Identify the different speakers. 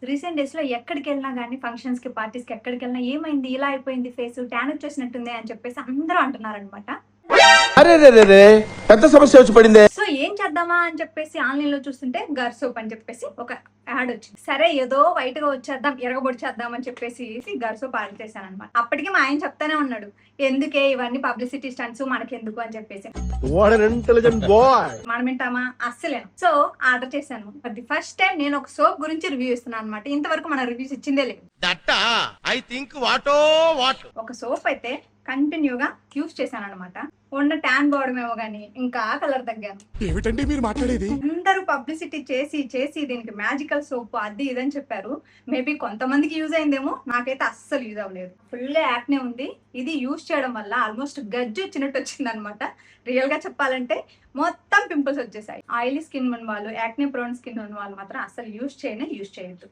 Speaker 1: Recent డేస్‌లో ఎక్కడికెళ్ళినా గాని ఫంక్షన్స్‌కి, పార్టీస్‌కి ఎక్కడికెళ్ళినా ఏమైంది? ఇలా అయిపోయింది ఫేసు, టాన్ వచ్చేసినట్టుందే అని చెప్పేసి అందరూ అంటున్నారనమాట.
Speaker 2: అరెరెరెరే! పెద్ద సమస్య వచ్చి పడిందే.
Speaker 1: సో ఏం చేద్దామా అని చెప్పేసి ఆన్‌లైన్‌లో చూస్తుంటే గర్ సోప్ అని చెప్పేసి ఒక యాడ్ వచ్చింది. సరే ఏదో వైట్‌గా వచ్చేద్దాం, ఇరగబొడిచేద్దాం అని చెప్పేసి గర్ సోప్ ఆర్డర్ చేశాననమాట. అప్పటికి మా ఆయన చెప్తానే ఉన్నాడు. ఎందుకే ఇవన్నీ పబ్లిసిటీ స్టంట్స్ మనకెందుకు అని చెప్పేసి.
Speaker 2: What N intelligent boy.
Speaker 1: మనం వింటామా? అస్సలేను. సో ఆర్డర్ చేశాను. ఫర్ ది ఫస్ట్ టైం నేను ఒక సోప్ గురించి రివ్యూ ఇస్తున్నాను అనమాట. ఇంతవరకు మన రివ్యూస్ ఇచ్చిందే లేదు.
Speaker 2: దట్టా ఐ థింక్ వాటో వాట్.
Speaker 1: ఒక సోప్ అయితే కంటిన్యూగా యూస్ చేశాననమాట. ఉన్న ట్యాన్ పోవడమేమో గానీ ఇంకా కలర్ తగ్గాను.
Speaker 3: ఏమిటండి మీరు మాట్లాడేది?
Speaker 1: అందరూ పబ్లిసిటీ చేసి దీనికి మ్యాజికల్ సోప్ అది ఇదని చెప్పారు. మేబీ కొంతమందికి యూజ్ అయిందేమో, నాకైతే అస్సలు యూజ్ అవ్వలేదు. ఫుల్ యాక్నే ఉంది. ఇది యూజ్ చేయడం వల్ల ఆల్మోస్ట్ గజ్జు వచ్చినట్టు వచ్చిందనమాట. రియల్ గా చెప్పాలంటే మొత్తం పింపుల్స్ వచ్చేసాయి. ఆయిలీ స్కిన్ ఉన్న వాళ్ళు, యాక్నే ప్రోన్ స్కిన్ ఉన్న వాళ్ళు మాత్రం అస్సలు యూజ్ చేయొద్దు.